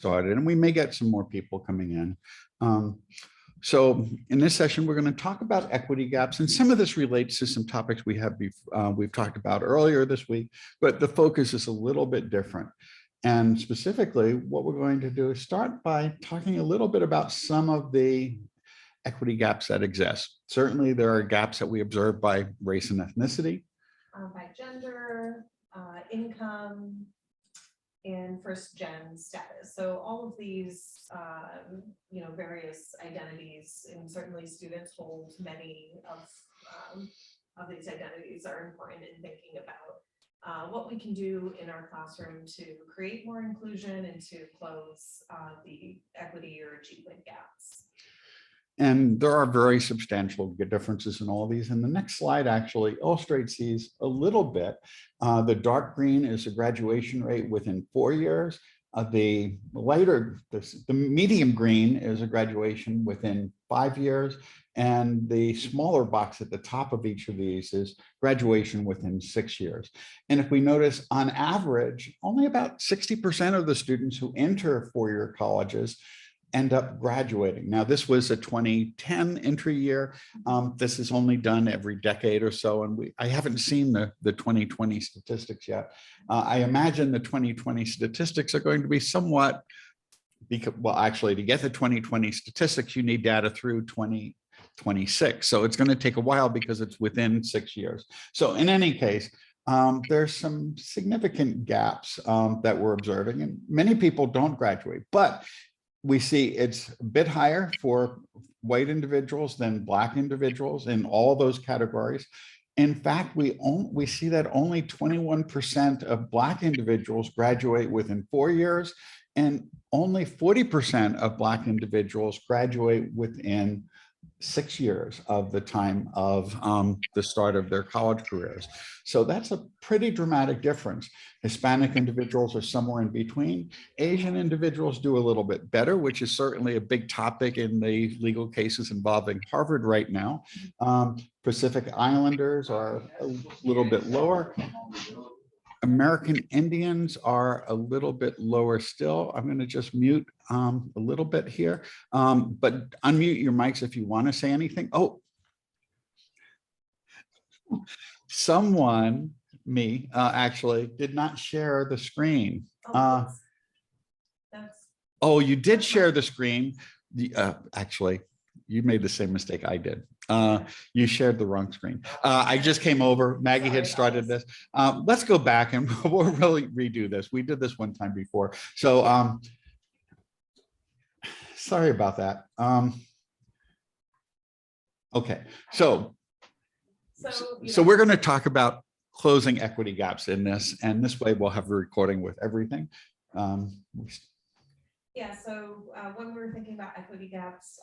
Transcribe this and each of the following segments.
started, and we may get some more people coming in. So in this session, we're going to talk about equity gaps, and some of this relates to some topics we've talked about earlier this week, but the focus is a little bit different. And specifically, what we're going to do is start by talking a little bit about some of the equity gaps that exist. Certainly, there are gaps that we observe by race and ethnicity, by gender, income, and first gen status. So all of these, various identities, and certainly students hold many of these identities, are important in thinking about what we can do in our classroom to create more inclusion and to close the equity or achievement gaps. And there are very substantial differences in all of these. And the next slide actually illustrates these a little bit. The dark green is the graduation rate within 4 years. The medium green is a graduation within 5 years. And the smaller box at the top of each of these is graduation within 6 years. And if we notice, on average, only about 60% of the students who enter four-year colleges end up graduating. Now, this was a 2010 entry year. This is only done every decade or so, and I haven't seen the 2020 statistics yet. I imagine the 2020 statistics are going to be somewhat, well, actually, to get the 2020 statistics, you need data through 2026. So it's going to take a while because it's within 6 years. So in any case, there's some significant gaps that we're observing, and many people don't graduate, but we see it's a bit higher for white individuals than Black individuals in all those categories. In fact, we see that only 21% of Black individuals graduate within 4 years, and only 40% of Black individuals graduate within 6 years of the time of the start of their college careers. So that's a pretty dramatic difference. Hispanic individuals are somewhere in between. Asian individuals do a little bit better, which is certainly a big topic in the legal cases involving Harvard right now. Pacific Islanders are a little bit lower. American Indians are a little bit lower still. I'm going to just mute a little bit here, but unmute your mics if you want to say anything. Oh, someone, me, actually did not share the screen. Oh, you did share the screen. Actually, you made the same mistake I did. You shared the wrong screen. I just came over. Maggie had started this. Let's go back and we'll really redo this. We did this one time before. So sorry about that. Okay, so we're going to talk about closing equity gaps in this, and this way we'll have a recording with everything. Yeah, so when we're thinking about equity gaps,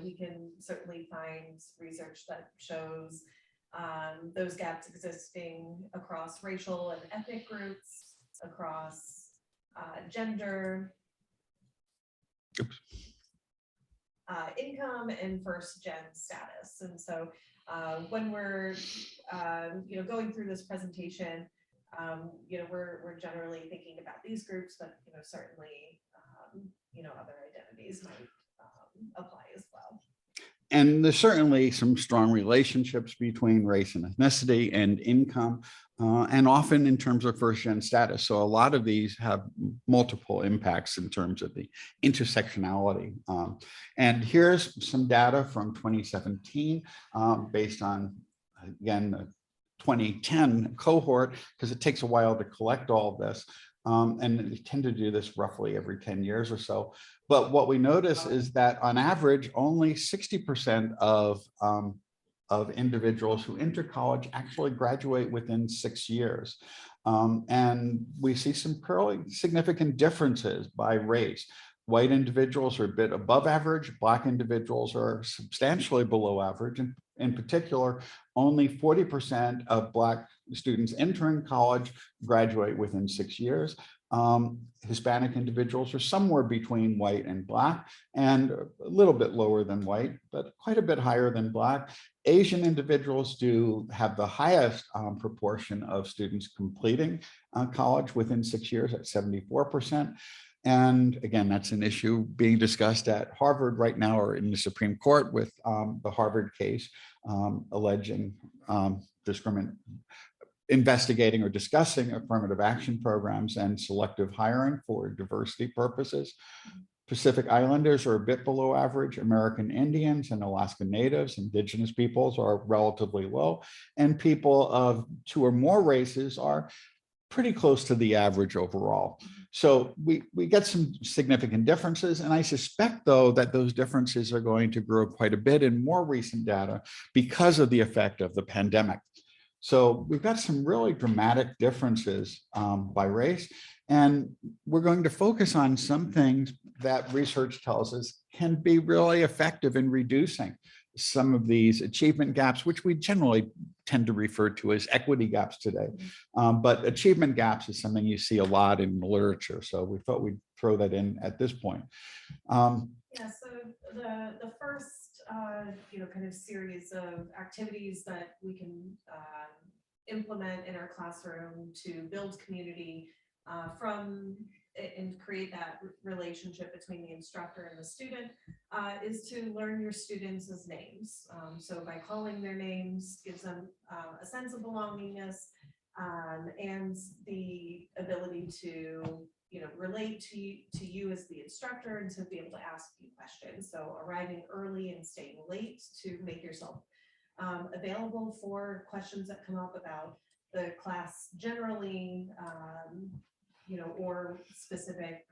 we can certainly find research that shows those gaps existing across racial and ethnic groups, across gender, income, and first gen status. And so when we're going through this presentation, we're generally thinking about these groups, but certainly other identities might apply as well. And there's certainly some strong relationships between race and ethnicity and income, and often in terms of first-gen status. So a lot of these have multiple impacts in terms of the intersectionality. And here's some data from 2017 based on, again, the 2010 cohort, because it takes a while to collect all of this. And we tend to do this roughly every 10 years or so. But what we notice is that on average, only 60% of individuals who enter college actually graduate within 6 years. And we see some fairly significant differences by race. White individuals are a bit above average. Black individuals are substantially below average. And in particular, only 40% of Black students entering college graduate within 6 years. Hispanic individuals are somewhere between white and Black, and a little bit lower than white, but quite a bit higher than Black. Asian individuals do have the highest proportion of students completing college within 6 years at 74%. And again, that's an issue being discussed at Harvard right now, or in the Supreme Court with the Harvard case alleging investigating or discussing affirmative action programs and selective hiring for diversity purposes. Pacific Islanders are a bit below average. American Indians and Alaska Natives, indigenous peoples, are relatively low. And people of 2 or more races are pretty close to the average overall. So we get some significant differences. And I suspect, though, that those differences are going to grow quite a bit in more recent data because of the effect of the pandemic. So we've got some really dramatic differences by race. And we're going to focus on some things that research tells us can be really effective in reducing some of these achievement gaps, which we generally tend to refer to as equity gaps today. But achievement gaps is something you see a lot in the literature. So we thought we'd throw that in at this point. Yeah, so the first, kind of series of activities that we can implement in our classroom to build community and create that relationship between the instructor and the student is to learn your students' names. So by calling their names gives them a sense of belongingness and the ability to relate to you as the instructor and to be able to ask you questions. So arriving early and staying late to make yourself available for questions that come up about the class generally, or specific,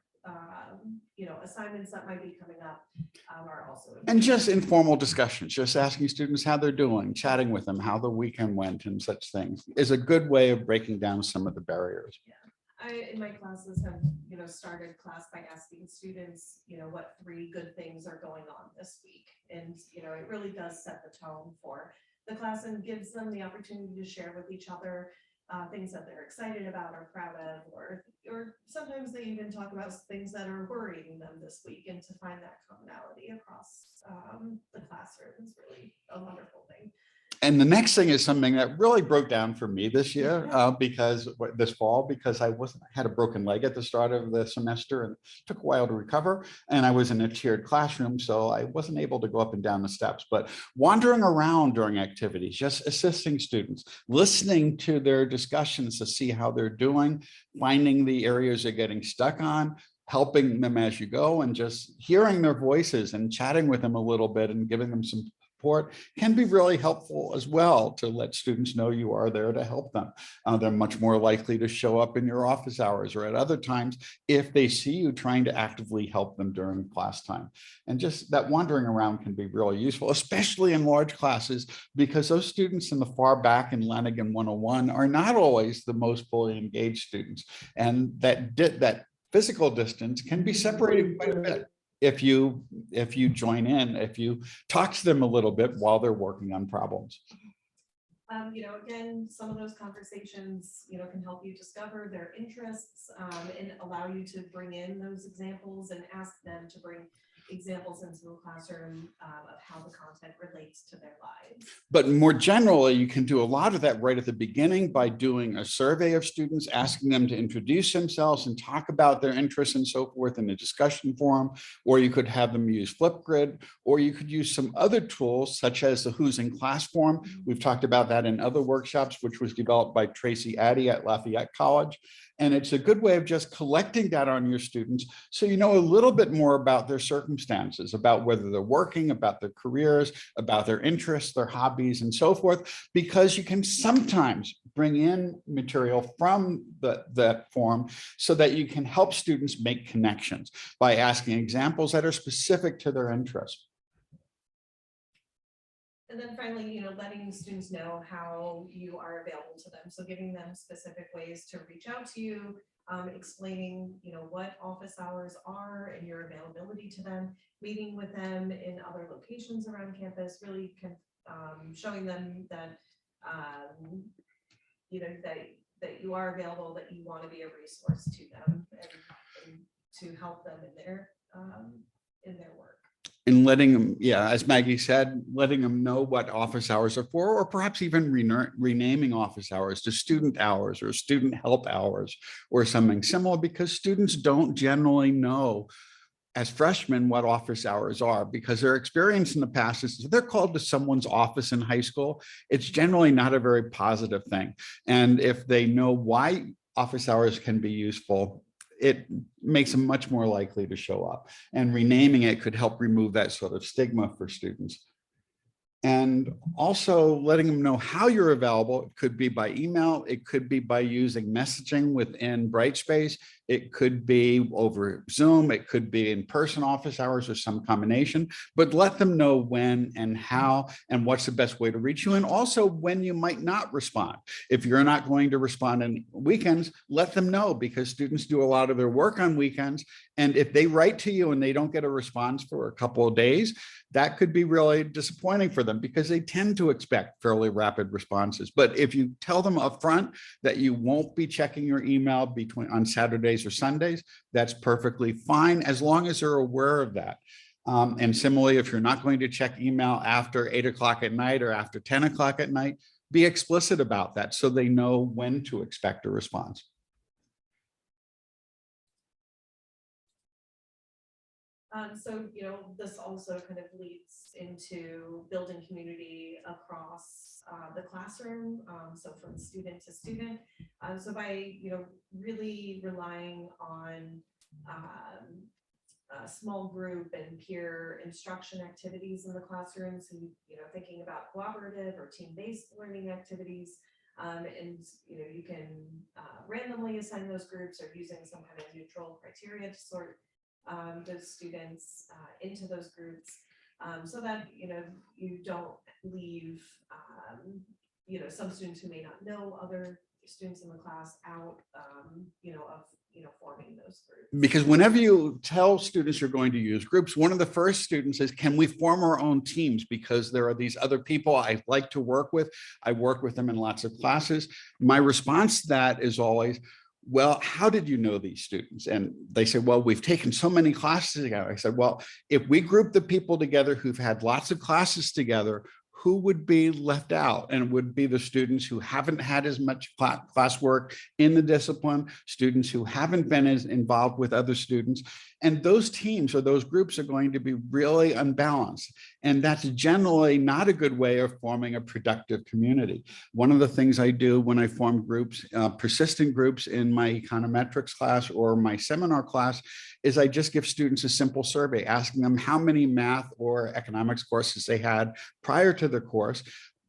assignments that might be coming up are also important. And just informal discussions, just asking students how they're doing, chatting with them, how the weekend went and such things is a good way of breaking down some of the barriers. Yeah. I, in my classes, have started class by asking students, what 3 good things are going on this week, and it really does set the tone for the class and gives them the opportunity to share with each other things that they're excited about or proud of, or sometimes they even talk about things that are worrying them this week, and to find that commonality across the classroom is really a wonderful thing. And the next thing is something that really broke down for me this year, this fall, because I had a broken leg at the start of the semester and it took a while to recover. And I was in a tiered classroom, so I wasn't able to go up and down the steps, but wandering around during activities, just assisting students, listening to their discussions to see how they're doing, finding the areas they're getting stuck on, helping them as you go, and just hearing their voices and chatting with them a little bit and giving them some support can be really helpful as well, to let students know you are there to help them. They're much more likely to show up in your office hours or at other times if they see you trying to actively help them during class time. And just that wandering around can be really useful, especially in large classes, because those students in the far back in Lanigan 101 are not always the most fully engaged students. And that physical distance can be separated quite a bit if you join in, if you talk to them a little bit while they're working on problems. Again, some of those conversations, can help you discover their interests and allow you to bring in those examples and ask them to bring examples into the classroom of how the content relates to their lives. But more generally, you can do a lot of that right at the beginning by doing a survey of students, asking them to introduce themselves and talk about their interests and so forth in a discussion forum, or you could have them use Flipgrid, or you could use some other tools such as the Who's in Class form. We've talked about that in other workshops, which was developed by Tracy Addy at Lafayette College. And it's a good way of just collecting data on your students so you know a little bit more about their circumstances, about whether they're working, about their careers, about their interests, their hobbies, and so forth, because you can sometimes bring in material from that form so that you can help students make connections by asking examples that are specific to their interests. And then finally, letting students know how you are available to them. So giving them specific ways to reach out to you, explaining, what office hours are and your availability to them, meeting with them in other locations around campus, really showing them that, that you are available, that you want to be a resource to them and to help them in their work. And letting them, yeah, as Maggie said, letting them know what office hours are for, or perhaps even renaming office hours to student hours or student help hours or something similar, because students don't generally know as freshmen what office hours are, because their experience in the past is they're called to someone's office in high school. It's generally not a very positive thing. And if they know why office hours can be useful, it makes them much more likely to show up. And renaming it could help remove that sort of stigma for students. And also letting them know how you're available. It could be by email. It could be by using messaging within Brightspace. It could be over Zoom. It could be in person office hours or some combination, but let them know when and how and what's the best way to reach you. And also when you might not respond. If you're not going to respond on weekends, let them know, because students do a lot of their work on weekends. And if they write to you and they don't get a response for a couple of days, that could be really disappointing for them, because they tend to expect fairly rapid responses. But if you tell them upfront that you won't be checking your email on Saturdays or Sundays, that's perfectly fine, as long as they're aware of that. And similarly, if you're not going to check email after 8 o'clock at night or after 10 o'clock at night, be explicit about that so they know when to expect a response. So, this also kind of leads into building community across the classroom. So from student to student. So by, really relying on a small group and peer instruction activities in the classroom. So, thinking about cooperative or team-based learning activities. And, you can randomly assign those groups, or using some kind of neutral criteria to sort those students into those groups, so that you don't leave some students who may not know other students in the class out of forming those groups. Because whenever you tell students you're going to use groups, one of the first students is, can we form our own teams? Because there are these other people I like to work with. I work with them in lots of classes. My response to that is always, well, how did you know these students? And they say, well, we've taken so many classes together. I said, well, if we group the people together who've had lots of classes together, who would be left out? And it would be the students who haven't had as much classwork in the discipline, students who haven't been as involved with other students. And those teams or those groups are going to be really unbalanced. And that's generally not a good way of forming a productive community. One of the things I do when I form groups, persistent groups in my econometrics class or my seminar class, is I just give students a simple survey asking them how many math or economics courses they had prior to the course.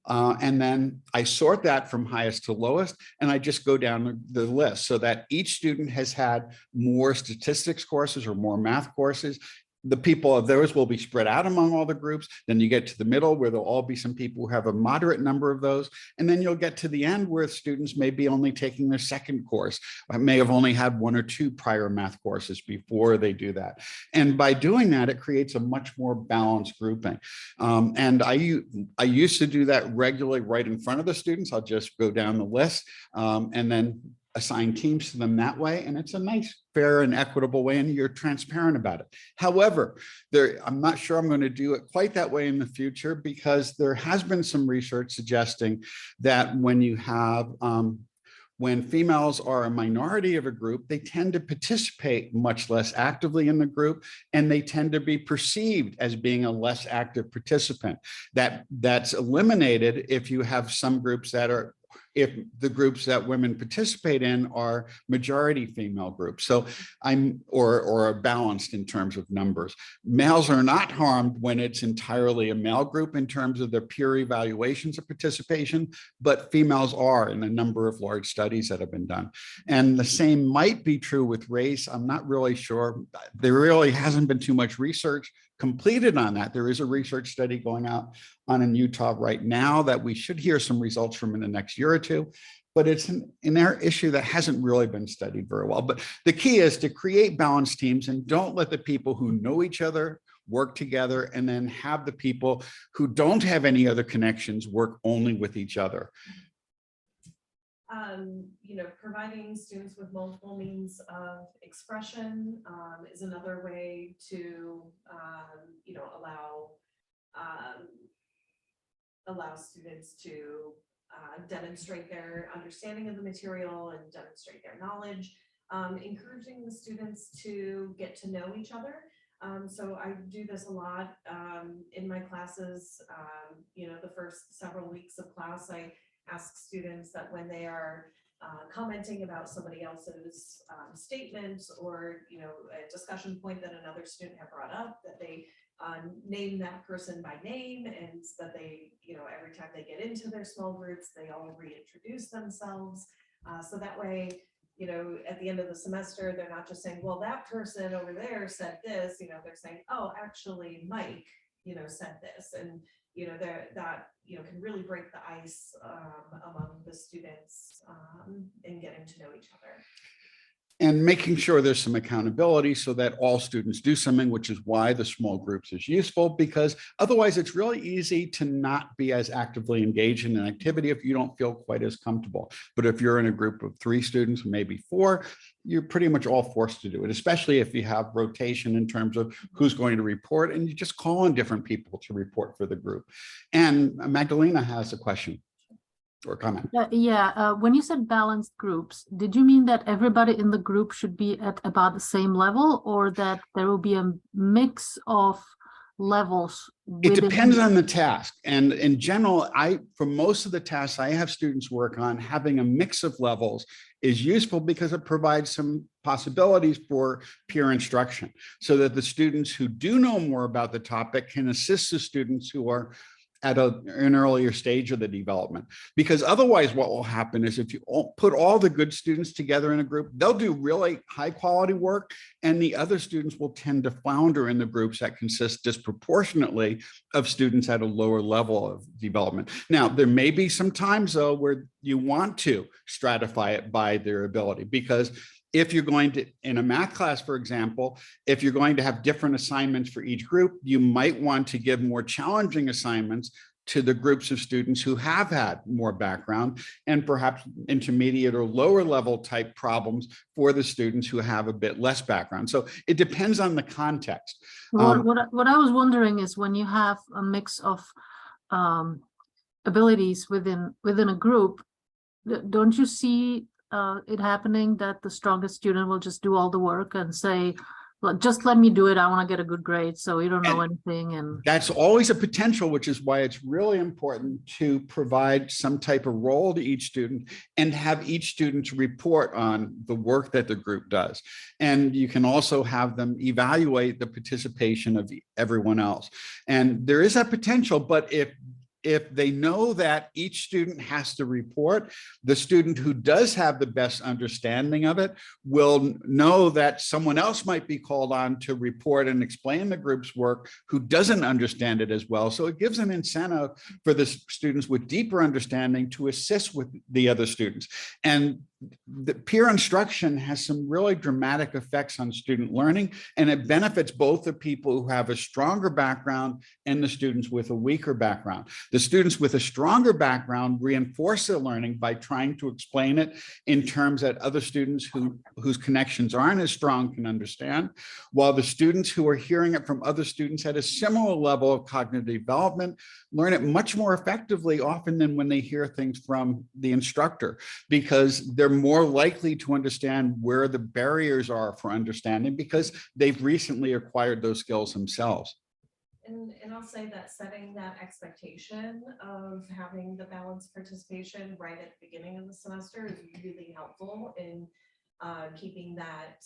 And then I sort that from highest to lowest, and I just go down the list so that each student has had more statistics courses or more math courses. The people of those will be spread out among all the groups. Then you get to the middle where there'll all be some people who have a moderate number of those. And then you'll get to the end where students may be only taking their second course. I may have only had 1 or 2 prior math courses before they do that. And by doing that, it creates a much more balanced grouping. And I used to do that regularly right in front of the students. I'll just go down the list and then assign teams to them that way. And it's a nice, fair and equitable way, and you're transparent about it. However, I'm not sure I'm going to do it quite that way in the future, because there has been some research suggesting that when you have when females are a minority of a group, they tend to participate much less actively in the group, and they tend to be perceived as being a less active participant. That's eliminated if you have some groups that are, if the groups that women participate in are majority female groups. So or are balanced in terms of numbers. Males are not harmed when it's entirely a male group in terms of their peer evaluations of participation, but females are in a number of large studies that have been done. And the same might be true with race. I'm not really sure. There really hasn't been too much research completed on that. There is a research study going on in Utah right now that we should hear some results from in the next year or two, but it's an issue that hasn't really been studied very well. But the key is to create balanced teams and don't let the people who know each other work together, and then have the people who don't have any other connections work only with each other. Providing students with multiple means of expression is another way to, allow students to demonstrate their understanding of the material and demonstrate their knowledge, encouraging the students to get to know each other. So I do this a lot in my classes. The first several weeks of class, I ask students that when they are commenting about somebody else's statement or a discussion point that another student had brought up, that they name that person by name, and that they, every time they get into their small groups, they all reintroduce themselves. So that way, at the end of the semester, they're not just saying, well, that person over there said this, they're saying, oh, actually, Mike, said this. And, that can really break the ice among the students in getting to know each other. And making sure there's some accountability so that all students do something, which is why the small groups is useful, because otherwise it's really easy to not be as actively engaged in an activity if you don't feel quite as comfortable. But if you're in a group of 3 students, maybe 4, you're pretty much all forced to do it, especially if you have rotation in terms of who's going to report, and you just call on different people to report for the group. And Magdalena has a question or comment. When you said balanced groups, did you mean that everybody in the group should be at about the same level, or that there will be a mix of levels? It depends on the task. And in general, for most of the tasks I have students work on, having a mix of levels is useful because it provides some possibilities for peer instruction so that the students who do know more about the topic can assist the students who are at an earlier stage of the development. Because otherwise what will happen is if you put all the good students together in a group, they'll do really high quality work, and the other students will tend to flounder in the groups that consist disproportionately of students at a lower level of development. Now, there may be some times though where you want to stratify it by their ability, because if you're going to, in a math class, for example, if you're going to have different assignments for each group, you might want to give more challenging assignments to the groups of students who have had more background, and perhaps intermediate or lower level type problems for the students who have a bit less background. So it depends on the context. What I was wondering is, when you have a mix of abilities within a group, don't you see it happening that the strongest student will just do all the work and say, well, just let me do it, I want to get a good grade, so you don't know anything? And that's always a potential, which is why it's really important to provide some type of role to each student and have each student report on the work that the group does. And you can also have them evaluate the participation of everyone else. And there is that potential, but if they know that each student has to report, the student who does have the best understanding of it will know that someone else might be called on to report and explain the group's work who doesn't understand it as well. So it gives an incentive for the students with deeper understanding to assist with the other students. And the peer instruction has some really dramatic effects on student learning, and it benefits both the people who have a stronger background and the students with a weaker background. The students with a stronger background reinforce their learning by trying to explain it in terms that other students whose connections aren't as strong can understand, while the students who are hearing it from other students at a similar level of cognitive development learn it much more effectively often than when they hear things from the instructor, because they're more likely to understand where the barriers are for understanding because they've recently acquired those skills themselves. And I'll say that setting that expectation of having the balanced participation right at the beginning of the semester is really helpful in keeping that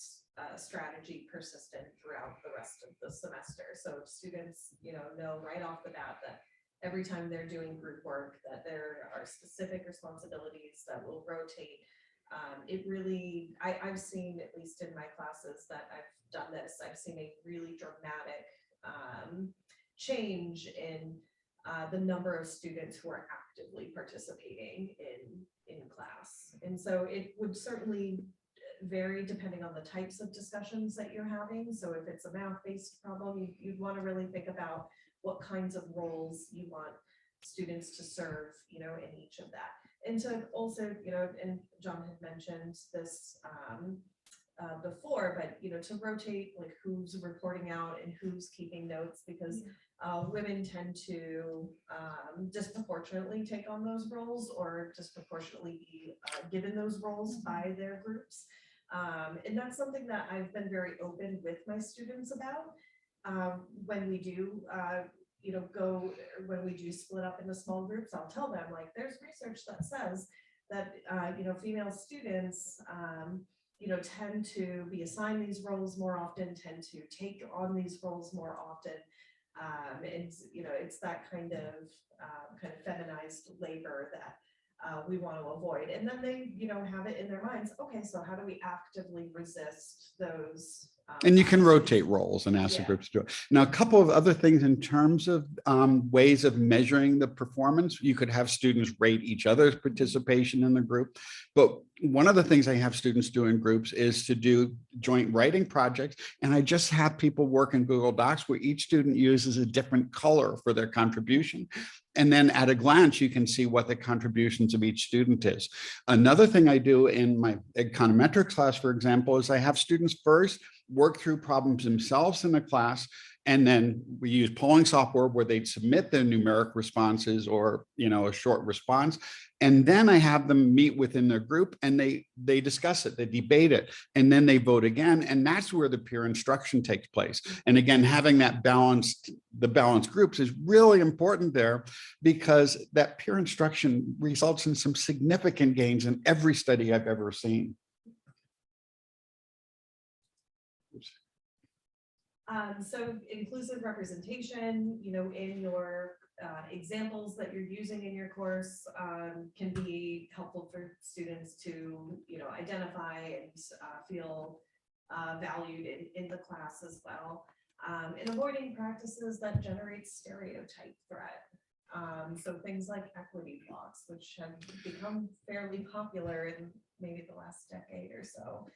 strategy persistent throughout the rest of the semester. So students, know right off the bat that every time they're doing group work, that there are specific responsibilities that will rotate. It really, I've seen, at least in my classes that I've done this, I've seen a really dramatic change in the number of students who are actively participating in class. And so it would certainly vary depending on the types of discussions that you're having. So if it's a math-based problem, you'd want to really think about what kinds of roles you want students to serve, in each of that. And to also, and John had mentioned this before, but to rotate like who's reporting out and who's keeping notes, because women tend to disproportionately take on those roles, or disproportionately be given those roles by their groups. And that's something that I've been very open with my students about. When we do when we do split up into small groups, I'll tell them, like, there's research that says that female students tend to be assigned these roles more often, tend to take on these roles more often. It's that kind of feminized labor that we want to avoid. And then they, have it in their minds, okay, so how do we actively resist those? And you can rotate roles and ask the groups to do it. Now, a couple of other things in terms of ways of measuring the performance. You could have students rate each other's participation in the group. But one of the things I have students do in groups is to do joint writing projects. And I just have people work in Google Docs where each student uses a different color for their contribution. And then at a glance, you can see what the contributions of each student is. Another thing I do in my econometrics class, for example, is I have students first work through problems themselves in the class. And then we use polling software where they submit their numeric responses or, a short response. And then I have them meet within their group and they discuss it, they debate it, and then they vote again. And that's where the peer instruction takes place. And again, having the balanced groups is really important there, because that peer instruction results in some significant gains in every study I've ever seen. So inclusive representation, in your examples that you're using in your course can be helpful for students to, identify and feel valued in the class as well. And avoiding practices that generate stereotype threat. So things like equity blocks, which have become fairly popular in maybe the last decade or so.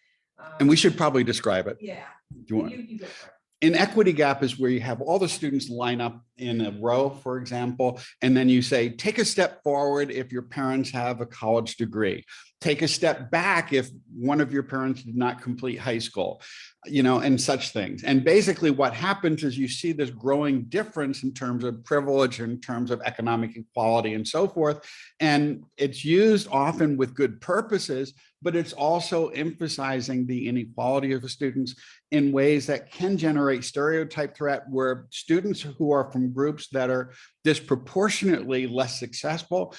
And we should probably describe it. Yeah, Do you want? you go for it. An equity gap is where you have all the students line up in a row, for example, and then you say, take a step forward if your parents have a college degree. Take a step back if one of your parents did not complete high school, and such things. And basically what happens is you see this growing difference in terms of privilege, in terms of economic equality and so forth. And it's used often with good purposes, but it's also emphasizing the inequality of the students in ways that can generate stereotype threat, where students who are from groups that are disproportionately less successful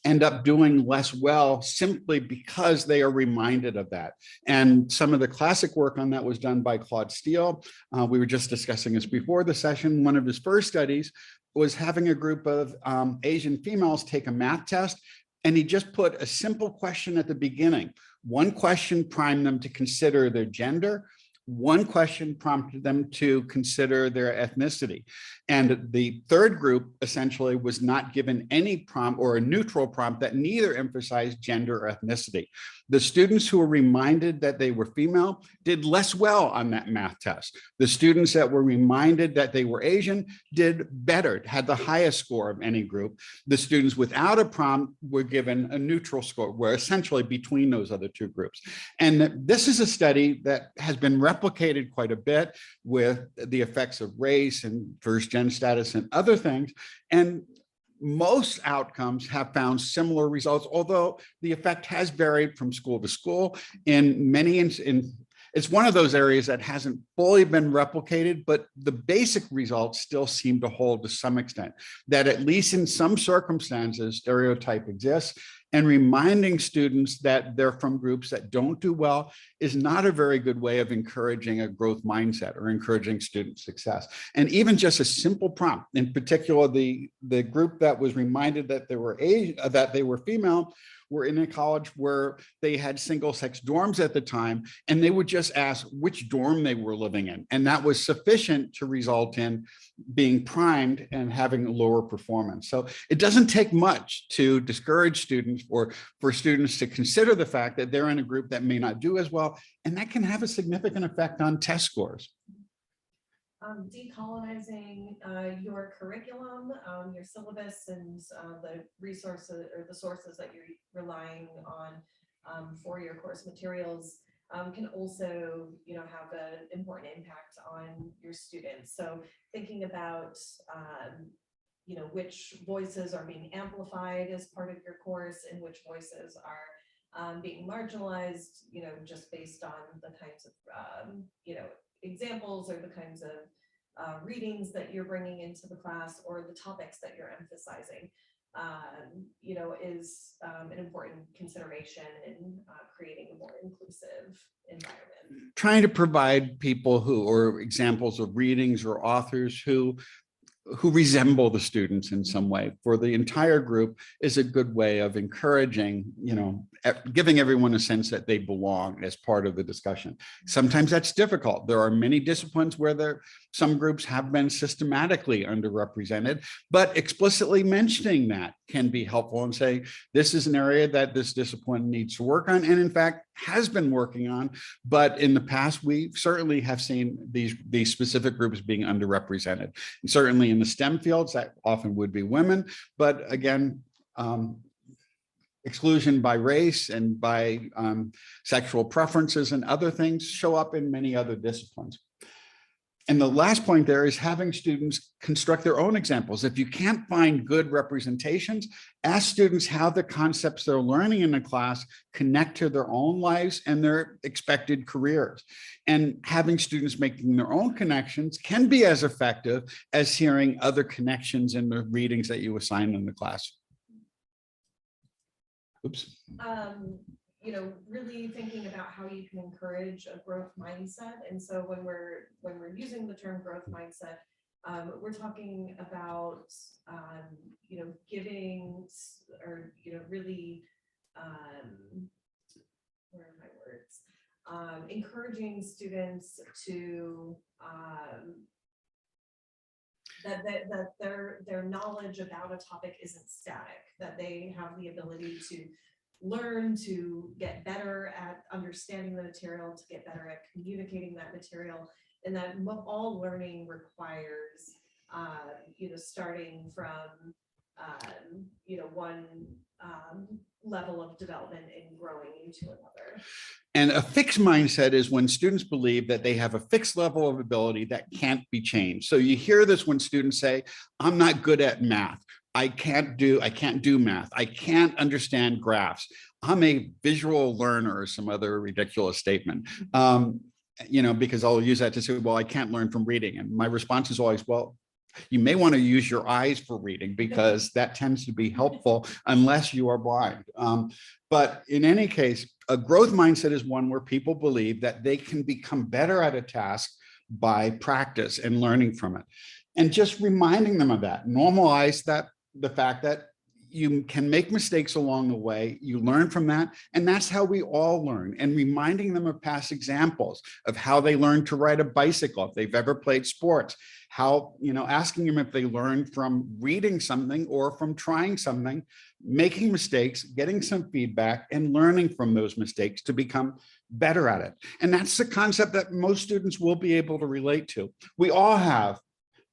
end up doing less well simply because they are reminded of that. And some of the classic work on that was done by Claude Steele. We were just discussing this before the session. One of his first studies was having a group of Asian females take a math test, and he just put a simple question at the beginning. One question primed them to consider their gender. One question prompted them to consider their ethnicity. And the third group essentially was not given any prompt, or a neutral prompt that neither emphasized gender or ethnicity. The students who were reminded that they were female did less well on that math test. The students that were reminded that they were Asian did better, had the highest score of any group. The students without a prompt were given a neutral score, were essentially between those other two groups. And this is a study that has been replicated quite a bit with the effects of race and first-gen status and other things. And most outcomes have found similar results, although the effect has varied from school to school. In many, it's one of those areas that hasn't fully been replicated, but the basic results still seem to hold to some extent, that at least in some circumstances, stereotype exists. And reminding students that they're from groups that don't do well is not a very good way of encouraging a growth mindset or encouraging student success. And even just a simple prompt, in particular, the group that was reminded that they were female, were in a college where they had single-sex dorms at the time, and they would just ask which dorm they were living in. And that was sufficient to result in being primed and having lower performance. So it doesn't take much to discourage students, or for students to consider the fact that they're in a group that may not do as well, and that can have a significant effect on test scores. Decolonizing your curriculum, your syllabus, and the resources or the sources that you're relying on for your course materials can also, have an important impact on your students. So thinking about, which voices are being amplified as part of your course and which voices are being marginalized, just based on the kinds of, examples or the kinds of readings that you're bringing into the class or the topics that you're emphasizing, is an important consideration in creating a more inclusive environment. Trying to provide people or examples of readings or authors who resemble the students in some way for the entire group is a good way of encouraging, giving everyone a sense that they belong as part of the discussion. Sometimes that's difficult. There are many disciplines where some groups have been systematically underrepresented, but explicitly mentioning that can be helpful and say, this is an area that this discipline needs to work on, and in fact has been working on, but in the past we certainly have seen these specific groups being underrepresented. And certainly in the STEM fields, that often would be women, but again, exclusion by race and by sexual preferences and other things show up in many other disciplines. And the last point there is having students construct their own examples. If you can't find good representations, ask students how the concepts they're learning in the class connect to their own lives and their expected careers. And having students making their own connections can be as effective as hearing other connections in the readings that you assign in the class. Oops. Really thinking about how you can encourage a growth mindset. And so when we're using the term growth mindset, we're talking about, giving or, really, where are my words? Encouraging students to, that their knowledge about a topic isn't static, that they have the ability to learn, to get better at understanding the material, to get better at communicating that material, and that all learning requires, starting from, one level of development and growing into another. And a fixed mindset is when students believe that they have a fixed level of ability that can't be changed. So you hear this when students say, I'm not good at math. I can't do math. I can't understand graphs. I'm a visual learner or some other ridiculous statement. Because I'll use that to say, well, I can't learn from reading. And my response is always, well, you may want to use your eyes for reading because that tends to be helpful unless you are blind. But in any case, a growth mindset is one where people believe that they can become better at a task by practice and learning from it. And just reminding them of that, normalize the fact that you can make mistakes along the way, you learn from that, and that's how we all learn. And reminding them of past examples of how they learned to ride a bicycle, if they've ever played sports, how, asking them if they learned from reading something or from trying something, making mistakes, getting some feedback, and learning from those mistakes to become better at it. And that's the concept that most students will be able to relate to. We all have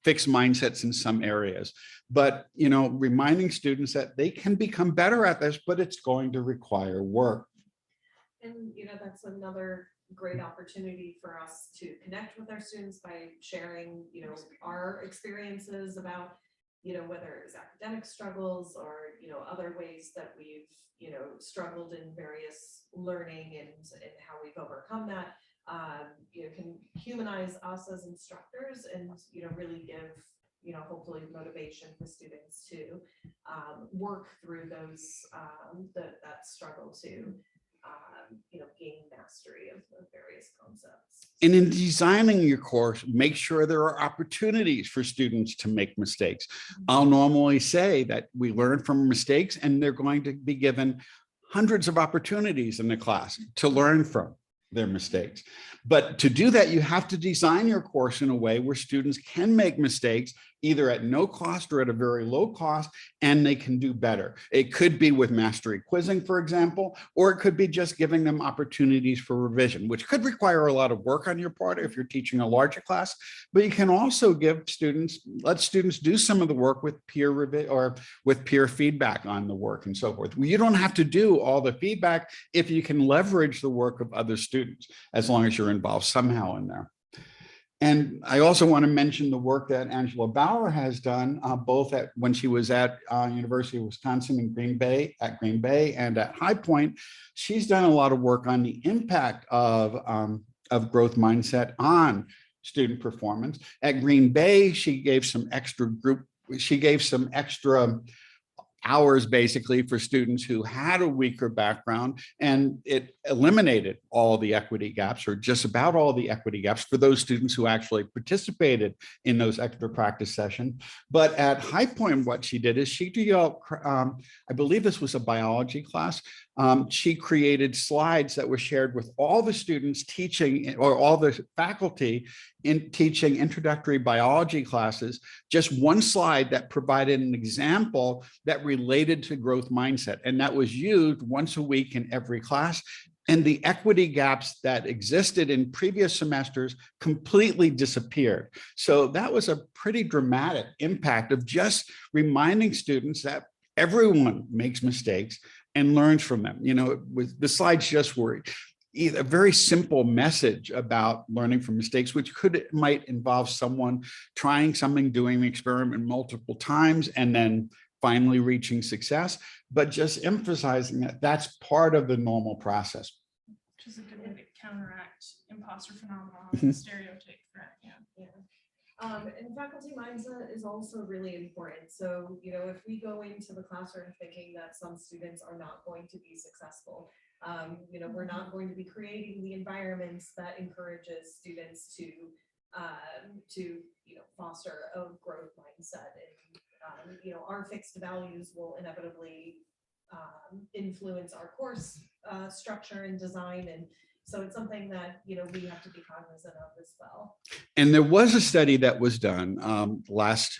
fixed mindsets in some areas, but reminding students that they can become better at this, but it's going to require work. And that's another great opportunity for us to connect with our students by sharing our experiences about whether it's academic struggles or other ways that we've struggled in various learning and how we've overcome that. Can humanize us as instructors and really give hopefully motivation for students to work through those that struggle to gain mastery of the various concepts. And in designing your course, make sure there are opportunities for students to make mistakes. I'll normally say that we learn from mistakes and they're going to be given hundreds of opportunities in the class to learn from. their mistakes. But to do that, you have to design your course in a way where students can make mistakes, either at no cost or at a very low cost, and they can do better. It could be with mastery quizzing, for example, or it could be just giving them opportunities for revision, which could require a lot of work on your part if you're teaching a larger class. But you can also let students do some of the work with peer review or with peer feedback on the work and so forth. You don't have to do all the feedback if you can leverage the work of other students, as long as you're involved somehow in there. And I also want to mention the work that Angela Bauer has done, both when she was at University of Wisconsin in Green Bay and at High Point. She's done a lot of work on the impact of growth mindset on student performance. At Green Bay, she gave some extra hours basically for students who had a weaker background, and it eliminated all the equity gaps, or just about all the equity gaps, for those students who actually participated in those extra practice sessions. But at High Point, what she did is she developed, I believe this was a biology class, she created slides that were shared with all the students teaching, or all the faculty in teaching introductory biology classes, just one slide that provided an example that related to growth mindset. And that was used once a week in every class. And the equity gaps that existed in previous semesters completely disappeared. So that was a pretty dramatic impact of just reminding students that everyone makes mistakes and learns from them. You know, the slides just were a very simple message about learning from mistakes, which might involve someone trying something, doing the experiment multiple times, and then finally reaching success, but just emphasizing that that's part of the normal process. Which is a good way to counteract imposter phenomenon and stereotype, right? Yeah. And faculty mindset is also really important. So, you know, if we go into the classroom thinking that some students are not going to be successful, you know, we're not going to be creating the environments that encourages students to you know, foster a growth mindset. And, you know, our fixed values will inevitably influence our course structure and design. And so it's something that, you know, we have to be cognizant of as well. And there was a study that was done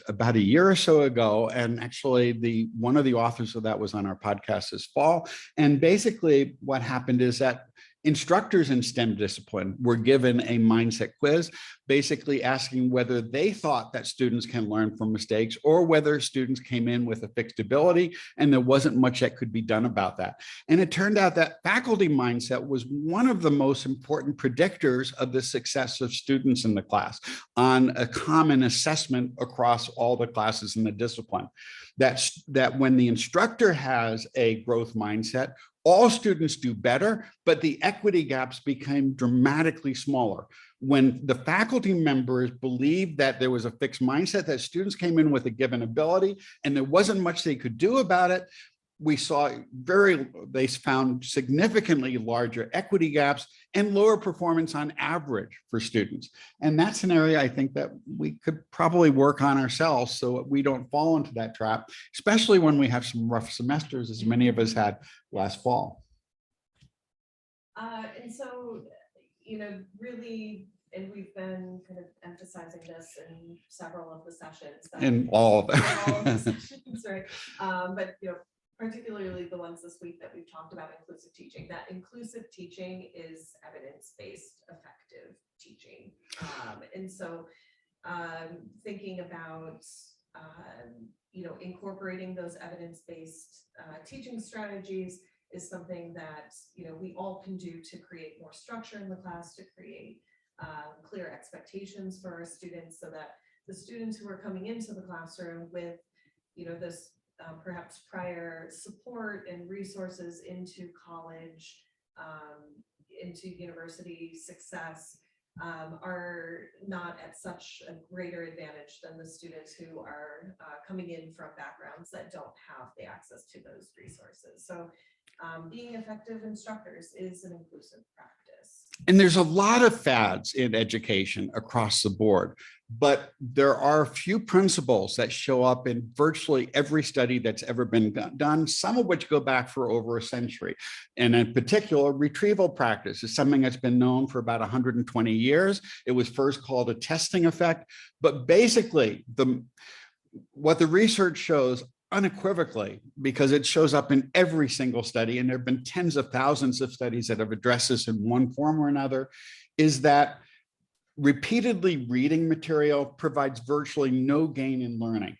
about a year or so ago. And actually one of the authors of that was on our podcast this fall. And basically what happened is that instructors in STEM discipline were given a mindset quiz, basically asking whether they thought that students can learn from mistakes, or whether students came in with a fixed ability and there wasn't much that could be done about that. And it turned out that faculty mindset was one of the most important predictors of the success of students in the class on a common assessment across all the classes in the discipline. That when the instructor has a growth mindset, all students do better, but the equity gaps became dramatically smaller. When the faculty members believed that there was a fixed mindset, that students came in with a given ability and there wasn't much they could do about it, they found significantly larger equity gaps and lower performance on average for students. And that's an area I think that we could probably work on ourselves so that we don't fall into that trap, especially when we have some rough semesters, as many of us had last fall. And so, you know, really, and we've been kind of emphasizing this in several of the sessions. In all of them. All of the sessions, right? But, you know, particularly the ones this week that we've talked about inclusive teaching, that inclusive teaching is evidence-based effective teaching. And so thinking about, you know, incorporating those evidence-based teaching strategies is something that, you know, we all can do to create more structure in the class, to create clear expectations for our students, so that the students who are coming into the classroom with, you know, this perhaps prior support and resources into college, into university success, are not at such a greater advantage than the students who are coming in from backgrounds that don't have the access to those resources. So being effective instructors is an inclusive practice. And there's a lot of fads in education across the board, but there are a few principles that show up in virtually every study that's ever been done, some of which go back for over a century. And in particular, retrieval practice is something that's been known for about 120 years. It was first called a testing effect, but basically what the research shows unequivocally, because it shows up in every single study, and there have been tens of thousands of studies that have addressed this in one form or another, is that repeatedly reading material provides virtually no gain in learning.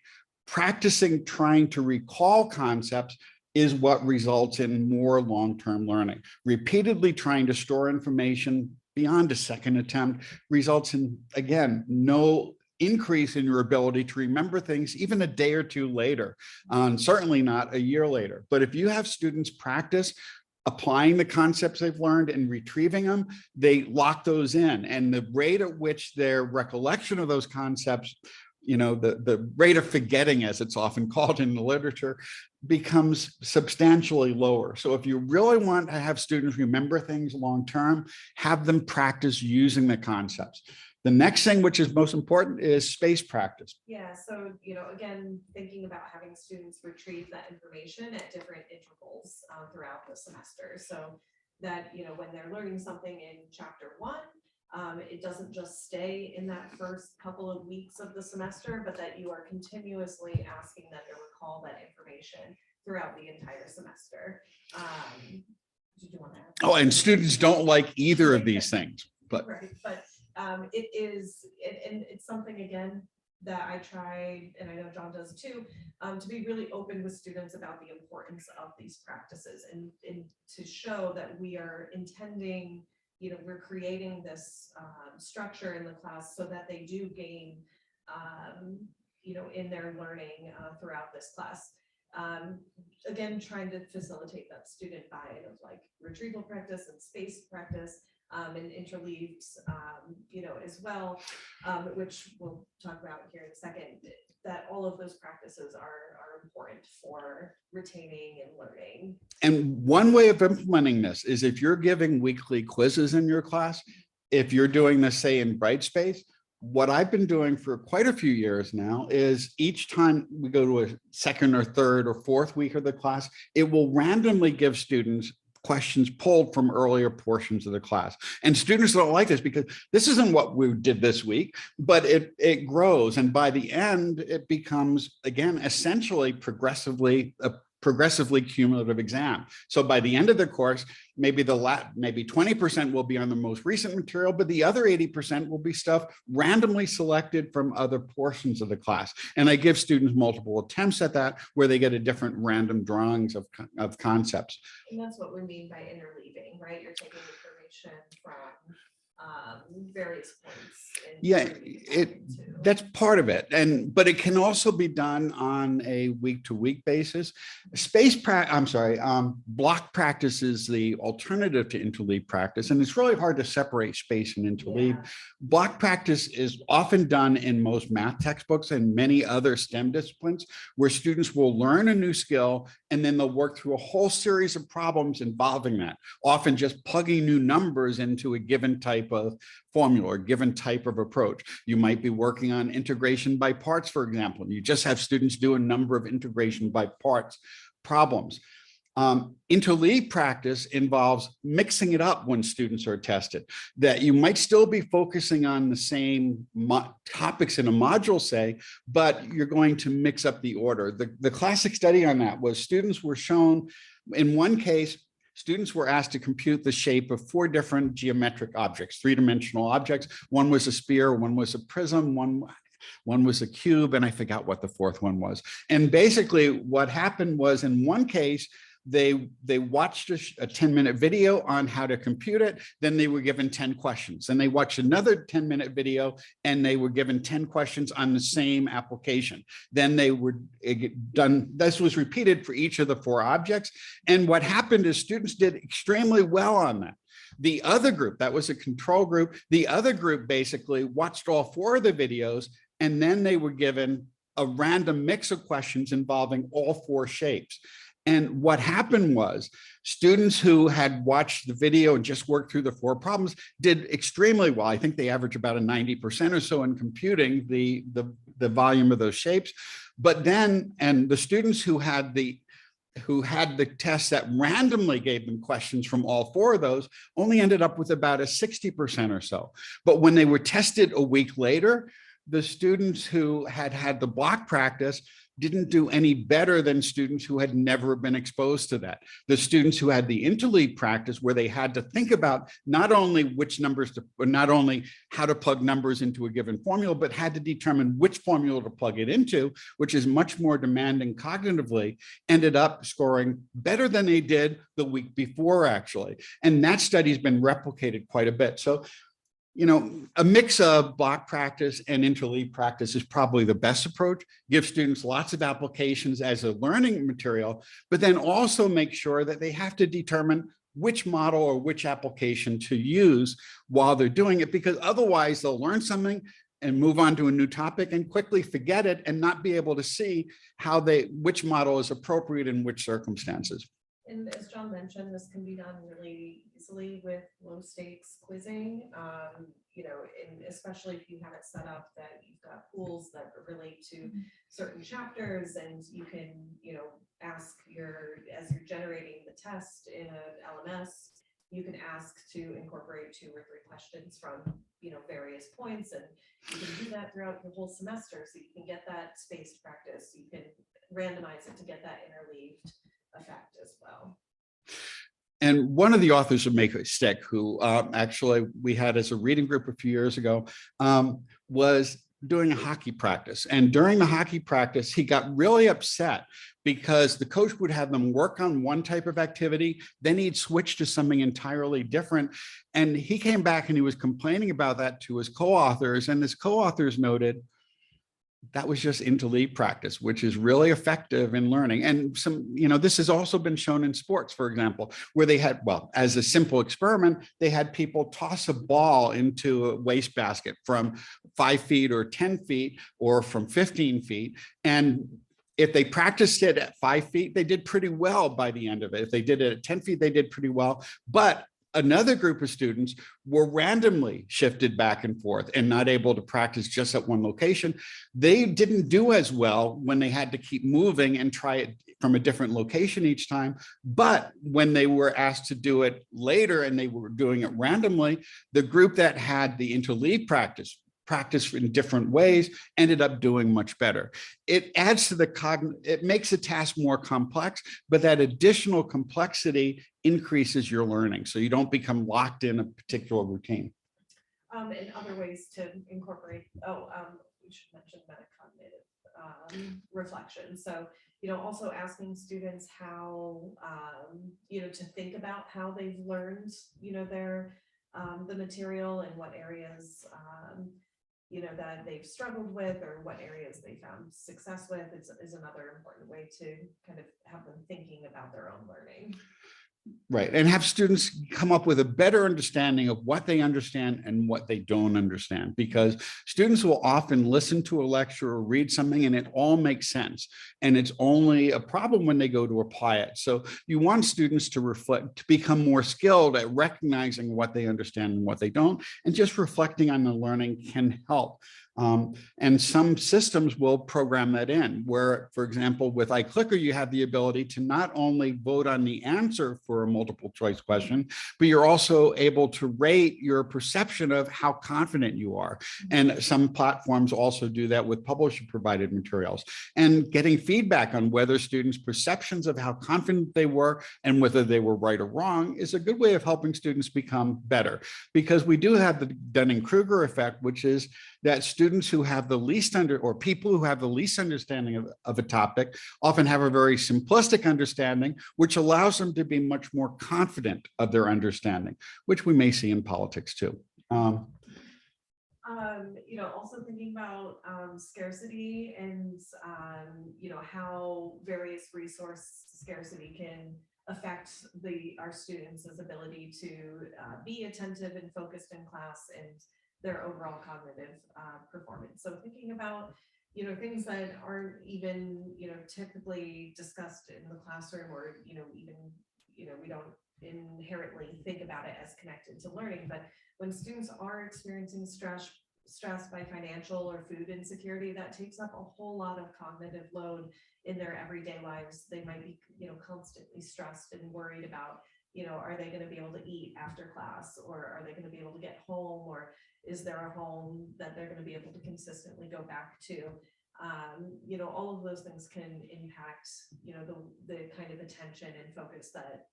Practicing trying to recall concepts is what results in more long-term learning. Repeatedly trying to store information beyond a second attempt results in, again, no increase in your ability to remember things even a day or two later, certainly not a year later. But if you have students practice applying the concepts they've learned and retrieving them, they lock those in. And the rate at which their recollection of those concepts, the rate of forgetting, as it's often called in the literature, becomes substantially lower. So if you really want to have students remember things long-term, have them practice using the concepts. The next thing, which is most important, is space practice. Yeah, so, again, thinking about having students retrieve that information at different intervals throughout the semester. So that, when they're learning something in chapter 1, it doesn't just stay in that first couple of weeks of the semester, but that you are continuously asking them to recall that information throughout the entire semester. Did you want to add? Oh, and students don't like either of these things, but right, but it is, and it's something, again, that I try, and I know John does too, to be really open with students about the importance of these practices, and to show that we are intending, we're creating this structure in the class so that they do gain, in their learning throughout this class. Again, trying to facilitate that student buy-in of like retrieval practice and space practice. And interleaves, as well, which we'll talk about here in a second, that all of those practices are important for retaining and learning. And one way of implementing this is if you're giving weekly quizzes in your class, if you're doing this, say, in Brightspace, what I've been doing for quite a few years now is each time we go to a second or third or fourth week of the class, it will randomly give students questions pulled from earlier portions of the class. And students don't like this because this isn't what we did this week, but it grows. And by the end, it becomes, again, essentially progressively cumulative exam. So by the end of the course, maybe 20% will be on the most recent material, but the other 80% will be stuff randomly selected from other portions of the class. And I give students multiple attempts at that, where they get a different random drawings of concepts. And that's what we mean by interleaving, right? You're taking information from various points. Yeah, that's part of it. But it can also be done on a week-to-week basis. Block practice is the alternative to interleave practice, and it's really hard to separate space and interleave. Yeah. Block practice is often done in most math textbooks and many other STEM disciplines, where students will learn a new skill and then they'll work through a whole series of problems involving that, often just plugging new numbers into a given type of formula or given type of approach. You might be working on integration by parts, for example, and you just have students do a number of integration by parts problems. Interleave practice involves mixing it up when students are tested, that you might still be focusing on the same topics in a module, say, but you're going to mix up the order. The classic study on that was students were shown, in one case, students were asked to compute the shape of 4 different geometric objects, 3-dimensional objects. One was a sphere, one was a prism, one was a cube, and I forgot what the fourth one was. And basically what happened was, in one case, they watched a 10-minute video on how to compute it. Then they were given 10 questions. Then they watched another 10-minute video and they were given 10 questions on the same application. Then they were done. This was repeated for each of the 4 objects. And what happened is students did extremely well on that. The other group, that was a control group, the other group basically watched all 4 of the videos, and then they were given a random mix of questions involving all 4 shapes. And what happened was students who had watched the video and just worked through the 4 problems did extremely well. I think they average about a 90% or so in computing the volume of those shapes. But then, and the students who had the test that randomly gave them questions from all 4 of those only ended up with about a 60% or so. But when they were tested a week later, the students who had the block practice didn't do any better than students who had never been exposed to that. The students who had the interleave practice, where they had to think about not only which numbers to, or not only how to plug numbers into a given formula, but had to determine which formula to plug it into, which is much more demanding cognitively, ended up scoring better than they did the week before, actually. And that study's been replicated quite a bit. So, you know, a mix of block practice and interleave practice is probably the best approach. Give students lots of applications as a learning material, but then also make sure that they have to determine which model or which application to use while they're doing it, because otherwise they'll learn something and move on to a new topic and quickly forget it and not be able to see how which model is appropriate in which circumstances. And as John mentioned, this can be done really easily with low stakes quizzing, you know, and especially if you have it set up that you've got pools that relate to certain chapters, and you can, you know, ask as you're generating the test in a LMS, you can ask to incorporate 2 or 3 questions from, you know, various points, and you can do that throughout the whole semester, so you can get that spaced practice. You can randomize it to get that interleaved effect as well. And one of the authors of Make It Stick, who actually we had as a reading group a few years ago, was doing a hockey practice. And during the hockey practice, he got really upset because the coach would have them work on one type of activity, then he'd switch to something entirely different. And he came back and he was complaining about that to his co-authors, and his co-authors noted, that was just interleave practice, which is really effective in learning. And some, you know, this has also been shown in sports, for example, where they had, well, as a simple experiment, they had people toss a ball into a wastebasket from 5 feet or 10 feet or from 15 feet. And if they practiced it at 5 feet, they did pretty well by the end of it. If they did it at 10 feet, they did pretty well. But another group of students were randomly shifted back and forth and not able to practice just at one location. They didn't do as well when they had to keep moving and try it from a different location each time. But when they were asked to do it later and they were doing it randomly, the group that had the interleave practice in different ways ended up doing much better. It adds to it makes the task more complex, but that additional complexity increases your learning. So you don't become locked in a particular routine. And other ways to incorporate, we should mention metacognitive reflection. So, you know, also asking students how, you know, to think about how they've learned, you know, the material and what areas, you know, that they've struggled with, or what areas they found success with is another important way to kind of have them thinking about their own learning. Right, and have students come up with a better understanding of what they understand and what they don't understand, because students will often listen to a lecture or read something and it all makes sense. And it's only a problem when they go to apply it. So you want students to reflect, to become more skilled at recognizing what they understand and what they don't, and just reflecting on the learning can help. And some systems will program that in, where, for example, with iClicker, you have the ability to not only vote on the answer for a multiple choice question, but you're also able to rate your perception of how confident you are. And some platforms also do that with publisher provided materials. And getting feedback on whether students' perceptions of how confident they were and whether they were right or wrong is a good way of helping students become better. Because we do have the Dunning-Kruger effect, which is that students who have the least or people who have the least understanding of a topic often have a very simplistic understanding, which allows them to be much more confident of their understanding, which we may see in politics too. You know, also thinking about scarcity and, you know, how various resource scarcity can affect our students' ability to be attentive and focused in class and their overall cognitive performance. So thinking about, things that aren't even, typically discussed in the classroom, or, even, we don't inherently think about it as connected to learning. But when students are experiencing stress by financial or food insecurity, that takes up a whole lot of cognitive load in their everyday lives. They might be, constantly stressed and worried about, are they going to be able to eat after class, or are they going to be able to get home, or is there a home that they're going to be able to consistently go back to? All of those things can impact, the kind of attention and focus that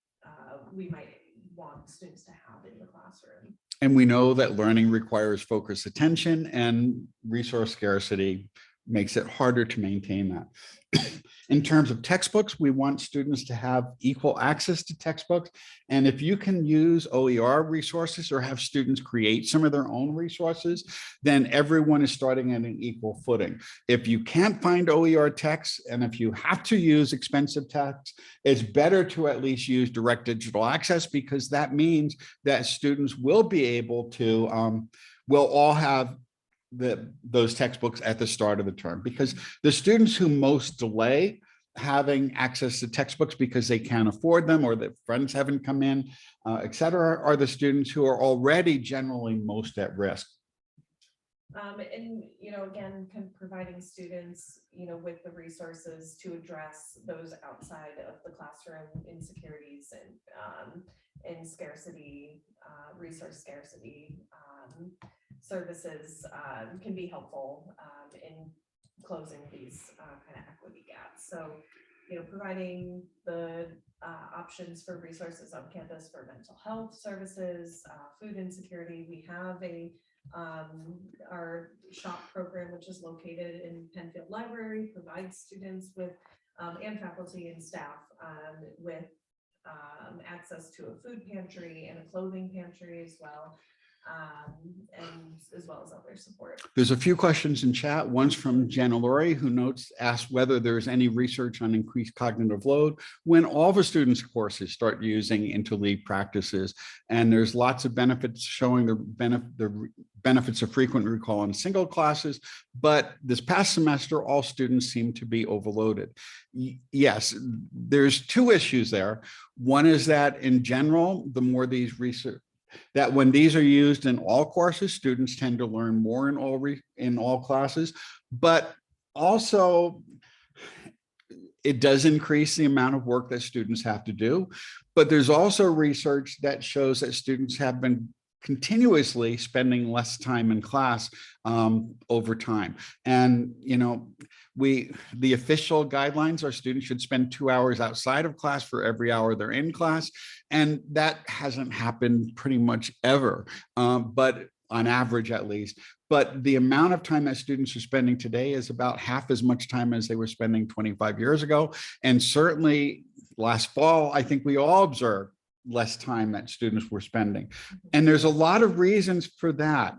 we might want students to have in the classroom. And we know that learning requires focused attention, and resource scarcity makes it harder to maintain that. In terms of textbooks, we want students to have equal access to textbooks. And if you can use OER resources or have students create some of their own resources, then everyone is starting at an equal footing. If you can't find OER text, and if you have to use expensive text, it's better to at least use direct digital access, because that means that students will be able to, will all have those textbooks at the start of the term. Because the students who most delay having access to textbooks because they can't afford them, or that friends haven't come in, et cetera, are the students who are already generally most at risk. And, again, providing students, with the resources to address those outside of the classroom insecurities and scarcity, resource scarcity services can be helpful in closing these kind of equity gaps. So, providing the options for resources on campus for mental health services, food insecurity. We have our SHOP program, which is located in Penfield Library, provides students with and faculty and staff with access to a food pantry and a clothing pantry as well. And as well as other support. There's a few questions in chat. One's from Jenna Laurie, who asked whether there's any research on increased cognitive load when all the students' courses start using interleave practices. And there's lots of benefits showing the benefits of frequent recall in single classes. But this past semester, all students seem to be overloaded. Yes, there's two issues there. One is that in general, the more these research, that when these are used in all courses, students tend to learn more in all classes, but also it does increase the amount of work that students have to do. But there's also research that shows that students have been continuously spending less time in class over time. And, the official guidelines are students should spend 2 hours outside of class for every hour they're in class. And that hasn't happened pretty much ever, but on average at least. But the amount of time that students are spending today is about half as much time as they were spending 25 years ago. And certainly last fall, I think we all observed less time that students were spending. And there's a lot of reasons for that.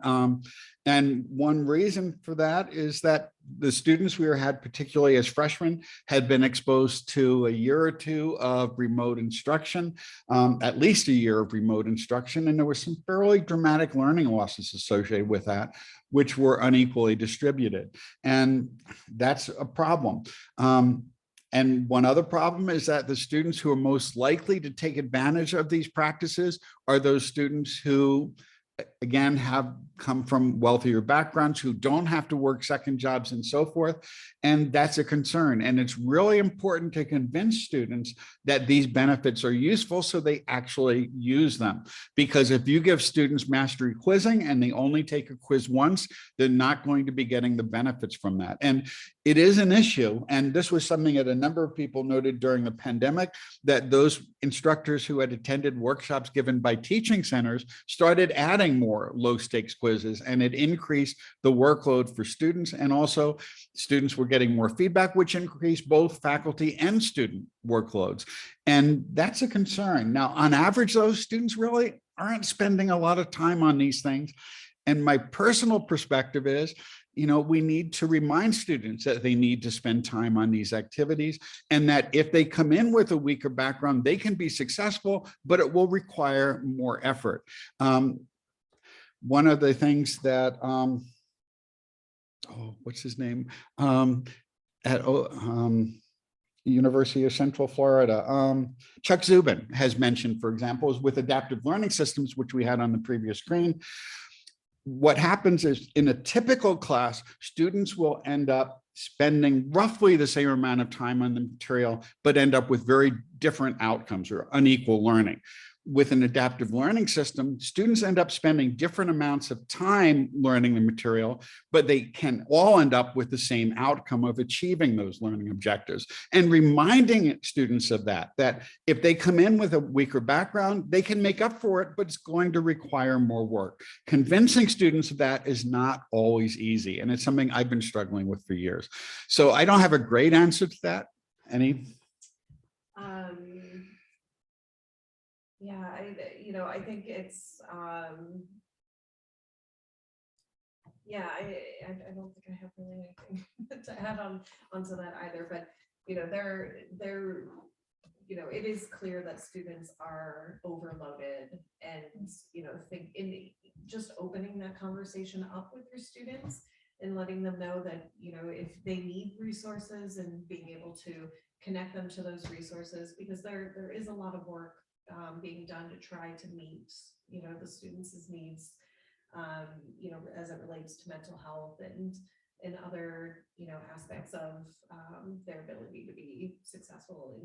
And one reason for that is that the students we had, particularly as freshmen, had been exposed to a year or two of remote instruction, at least a year of remote instruction. And there were some fairly dramatic learning losses associated with that, which were unequally distributed. And that's a problem. And one other problem is that the students who are most likely to take advantage of these practices are those students who, again, have come from wealthier backgrounds, who don't have to work second jobs and so forth. And that's a concern. And it's really important to convince students that these benefits are useful so they actually use them. Because if you give students mastery quizzing and they only take a quiz once, they're not going to be getting the benefits from that. And it is an issue. And this was something that a number of people noted during the pandemic, that those instructors who had attended workshops given by teaching centers started adding more low stakes quizzes, and it increased the workload for students. And also students were getting more feedback, which increased both faculty and student workloads. And that's a concern. Now, on average, those students really aren't spending a lot of time on these things. And my personal perspective is, we need to remind students that they need to spend time on these activities, and that if they come in with a weaker background, they can be successful, but it will require more effort. One of the things that oh, what's his name? At University of Central Florida. Chuck Zubin has mentioned, for example, is with adaptive learning systems, which we had on the previous screen. What happens is in a typical class, students will end up spending roughly the same amount of time on the material, but end up with very different outcomes or unequal learning. With an adaptive learning system, students end up spending different amounts of time learning the material, but they can all end up with the same outcome of achieving those learning objectives. And reminding students of that if they come in with a weaker background, they can make up for it, but it's going to require more work. Convincing students of that is not always easy. And it's something I've been struggling with for years. So I don't have a great answer to that. Any? Yeah, I think it's, yeah, I don't think I have really anything to add onto that either, but, it is clear that students are overloaded and, think in just opening that conversation up with your students and letting them know that, if they need resources and being able to connect them to those resources, because there is a lot of work being done to try to meet, the students' needs, as it relates to mental health and other, aspects of their ability to be successful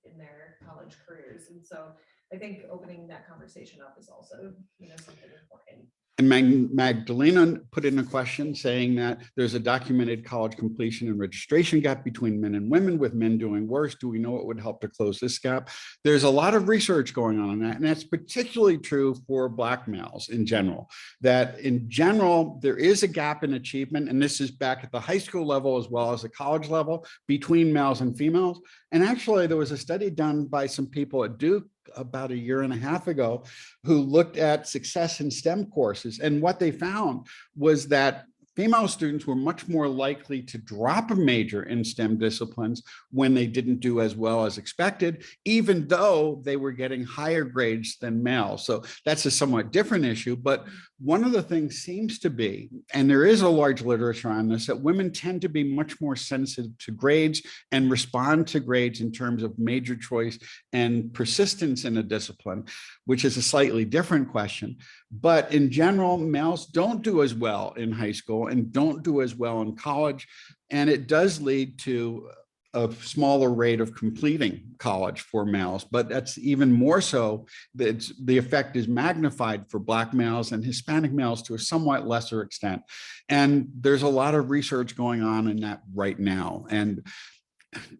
in their college careers. And so I think opening that conversation up is also, something important. And Magdalena put in a question saying that there's a documented college completion and registration gap between men and women, with men doing worse. Do we know what would help to close this gap? There's a lot of research going on that, and that's particularly true for Black males in general, that in general, there is a gap in achievement, and this is back at the high school level as well as the college level, between males and females. And actually, there was a study done by some people at Duke about a year and a half ago who looked at success in STEM courses. And what they found was that female students were much more likely to drop a major in STEM disciplines when they didn't do as well as expected, even though they were getting higher grades than males. So that's a somewhat different issue. But one of the things seems to be, and there is a large literature on this, that women tend to be much more sensitive to grades and respond to grades in terms of major choice and persistence in a discipline, which is a slightly different question. But in general, males don't do as well in high school and don't do as well in college. And it does lead to a smaller rate of completing college for males, but that's even more so that the effect is magnified for Black males and Hispanic males to a somewhat lesser extent. And there's a lot of research going on in that right now. And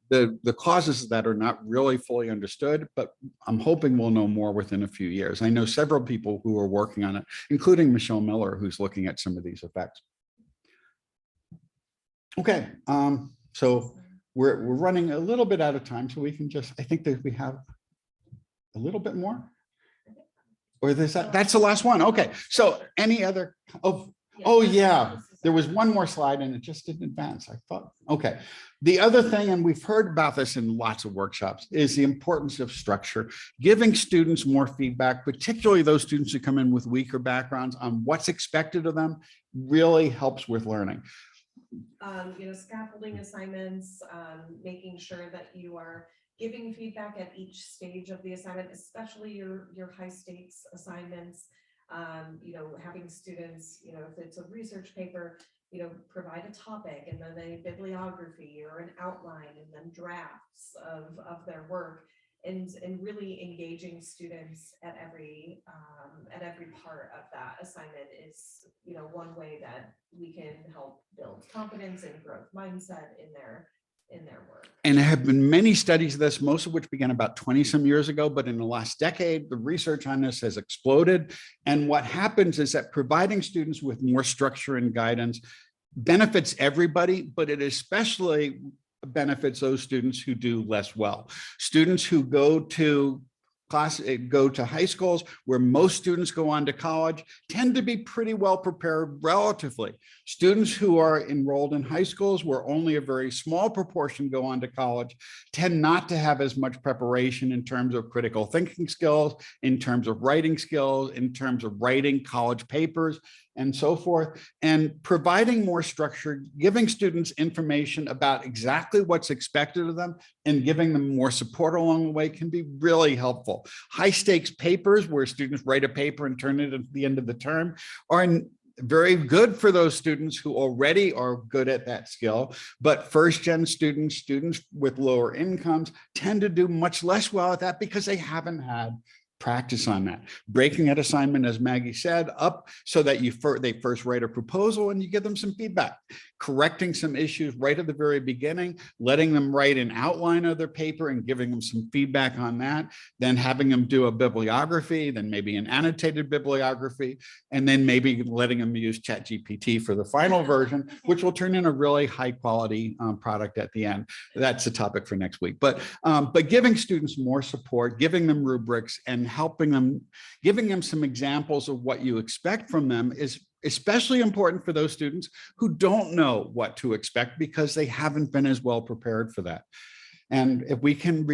the causes of that are not really fully understood, but I'm hoping we'll know more within a few years. I know several people who are working on it, including Michelle Miller, who's looking at some of these effects. Okay, so we're running a little bit out of time, so we can just, I think that we have a little bit more. Or that's the last one. Okay, so any other, oh yeah, there was one more slide and it just didn't advance, I thought. Okay, the other thing, and we've heard about this in lots of workshops, is the importance of structure. Giving students more feedback, particularly those students who come in with weaker backgrounds, on what's expected of them really helps with learning. Scaffolding assignments, making sure that you are giving feedback at each stage of the assignment, especially your high stakes assignments. Having students, if it's a research paper, provide a topic and then a bibliography or an outline and then drafts of their work, and really engaging students at every part of that assignment is, one way that we can help build confidence and growth mindset in their work. And there have been many studies of this, most of which began about 20 some years ago, but in the last decade, the research on this has exploded. And what happens is that providing students with more structure and guidance benefits everybody, but it especially benefits those students who do less well. Students who go to high schools where most students go on to college tend to be pretty well prepared relatively. Students who are enrolled in high schools where only a very small proportion go on to college tend not to have as much preparation in terms of critical thinking skills, in terms of writing skills, in terms of writing college papers. and so forth, and providing more structure, giving students information about exactly what's expected of them and giving them more support along the way can be really helpful. High stakes papers where students write a paper and turn it at the end of the term are very good for those students who already are good at that skill, but first-gen students, students with lower incomes tend to do much less well at that because they haven't had practice on that. Breaking that assignment, as Maggie said, up so that they first write a proposal and you give them some feedback, correcting some issues right at the very beginning, letting them write an outline of their paper and giving them some feedback on that, then having them do a bibliography, then maybe an annotated bibliography, and then maybe letting them use ChatGPT for the final version, which will turn in a really high quality product at the end. That's a topic for next week. But giving students more support, giving them rubrics and helping them, giving them some examples of what you expect from them is especially important for those students who don't know what to expect because they haven't been as well prepared for that. And if we can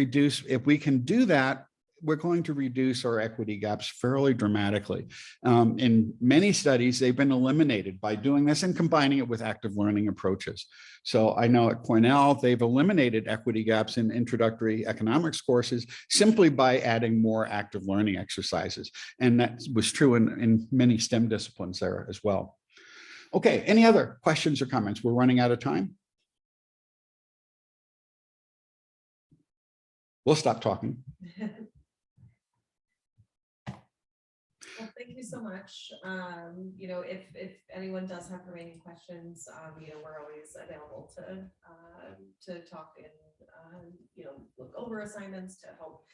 do that, we're going to reduce our equity gaps fairly dramatically. In many studies, they've been eliminated by doing this and combining it with active learning approaches. So I know at Cornell, they've eliminated equity gaps in introductory economics courses simply by adding more active learning exercises. And that was true in many STEM disciplines there as well. Okay, any other questions or comments? We're running out of time. We'll stop talking. Well, thank you so much. You know, if anyone does have remaining questions, you know, we're always available to talk and you know, look over assignments to help,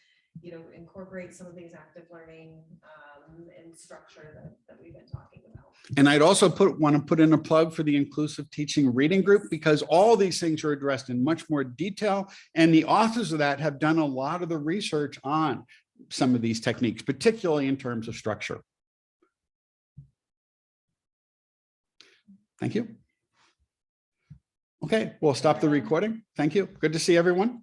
you know, incorporate some of these active learning and structure that we've been talking about. And I'd also want to put in a plug for the inclusive teaching reading group, because all these things are addressed in much more detail. And the authors of that have done a lot of the research on some of these techniques, particularly in terms of structure. Thank you. Okay, we'll stop the recording. Thank you. Good to see everyone.